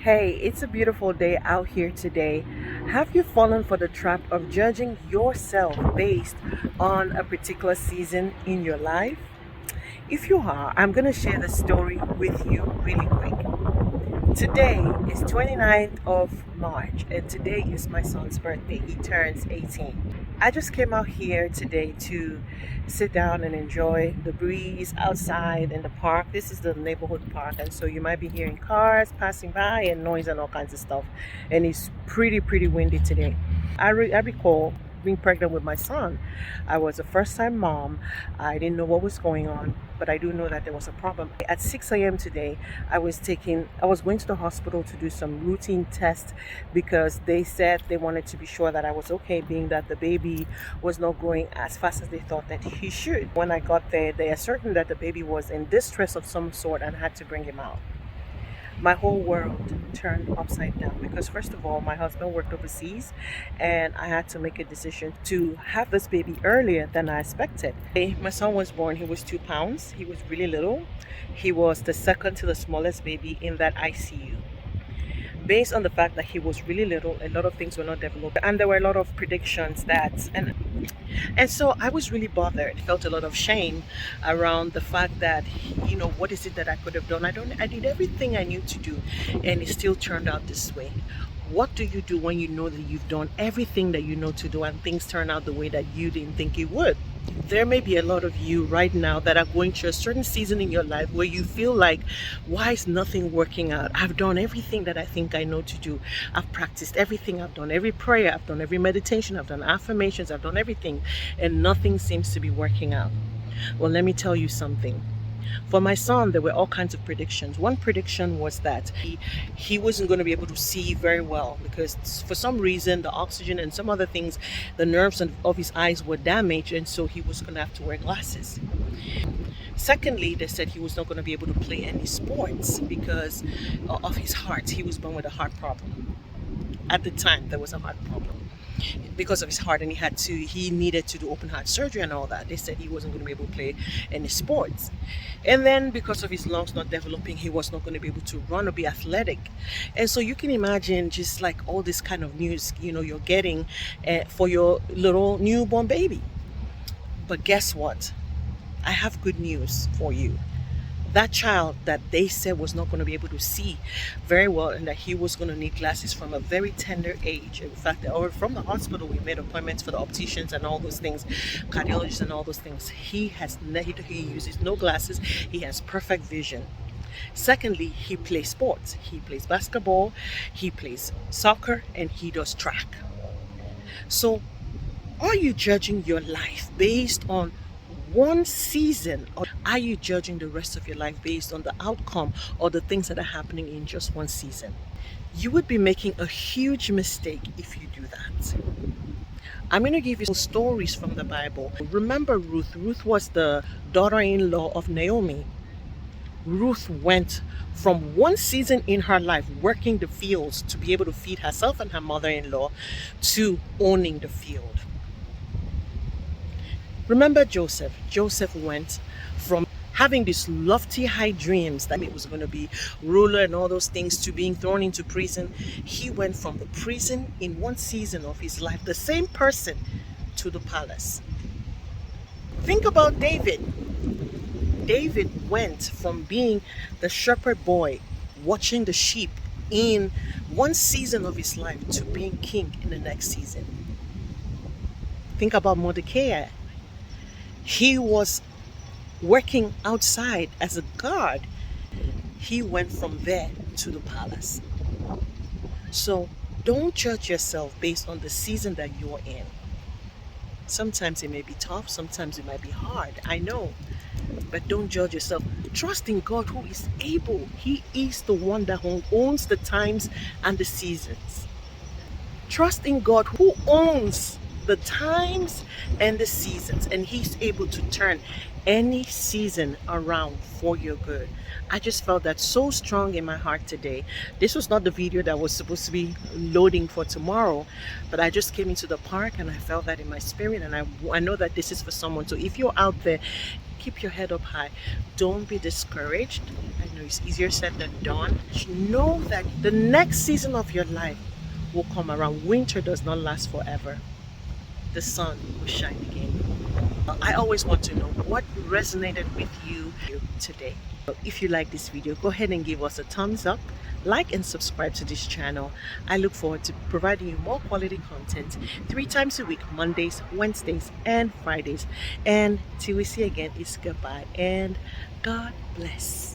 Hey, it's a beautiful day out here today. Have you fallen for the trap of judging yourself based on a particular season in your life? If you are, I'm going to share the story with you really quick. Today is 29th of March, and today is my son's birthday. He turns 18. I just came out here today to sit down and enjoy the breeze outside in the park. This is the neighborhood park, and so you might be hearing cars passing by and noise and all kinds of stuff. And it's pretty windy today. I recall being pregnant with my son. I was a first time mom. I didn't know what was going on, but I do know that there was a problem. At 6 a.m. today, I was going to the hospital to do some routine tests because they said they wanted to be sure that I was okay, being that the baby was not growing as fast as they thought that he should. When I got there, they ascertained that the baby was in distress of some sort and had to bring him out. My whole world turned upside down because, first of all, my husband worked overseas and I had to make a decision to have this baby earlier than I expected. My son was born, he was 2 pounds, he was really little. He was the second to the smallest baby in that ICU. Based on the fact that he was really little, a lot of things were not developed, and there were a lot of predictions and so I was really bothered, felt a lot of shame around the fact that, what is it that I could have done? I did everything I knew to do, and it still turned out this way. What do you do when you know that you've done everything that you know to do and things turn out the way that you didn't think it would? There may be a lot of you right now that are going through a certain season in your life where you feel like, why is nothing working out? I've done everything that I think I know to do. I've practiced everything. I've done every prayer. I've done every meditation. I've done affirmations. I've done everything, and nothing seems to be working out. Well, let me tell you something. For my son, there were all kinds of predictions. One prediction was that he wasn't going to be able to see very well because for some reason the oxygen and some other things, the nerves of his eyes were damaged, and so he was going to have to wear glasses. Secondly, they said he was not going to be able to play any sports because of his heart. He was born with a heart problem. At the time, there was a heart problem because of his heart, and he needed to do open heart surgery and all that. They said he wasn't going to be able to play any sports. And then because of his lungs not developing, he was not going to be able to run or be athletic. And so you can imagine just like all this kind of news you're getting for your little newborn baby. But guess what? I have good news for you. That child that they said was not going to be able to see very well and that he was going to need glasses from a very tender age. In fact, or from the hospital, we made appointments for the opticians and all those things, cardiologists and all those things. He uses no glasses. He has perfect vision. Secondly, he plays sports. He plays basketball, he plays soccer, and he does track. So, are you judging your life based on one season, or are you judging the rest of your life based on the outcome or the things that are happening in just one season? You would be making a huge mistake if you do that. I'm going to give you some stories from the Bible. Remember Ruth. Ruth was the daughter-in-law of Naomi. Ruth went from one season in her life working the fields to be able to feed herself and her mother-in-law to owning the field. Remember Joseph. Joseph went from having these lofty high dreams that he was going to be ruler and all those things to being thrown into prison. He went from the prison in one season of his life, the same person, to the palace. Think about David. David went from being the shepherd boy watching the sheep in one season of his life to being king in the next season. Think about Mordecai. He was working outside as a guard. He went from there to the palace. So don't judge yourself based on the season that you're in. Sometimes it may be tough, sometimes it might be hard, I know. But don't judge yourself. Trust in God who is able. He is the one that owns the times and the seasons. Trust in God who owns the times and the seasons, and He's able to turn any season around for your good. I just felt that so strong in my heart today. This was not the video that was supposed to be loading for tomorrow, but I just came into the park and I felt that in my spirit, and I know that this is for someone. So if you're out there, keep your head up high. Don't be discouraged. I know it's easier said than done. Know that the next season of your life will come around. Winter does not last forever. The sun will shine again. I always want to know what resonated with you today. If you like this video, go ahead and give us a thumbs up, like and subscribe to this channel. I look forward to providing you more quality content 3 times a week, Mondays, Wednesdays, and Fridays. And till we see again, it's goodbye and God bless.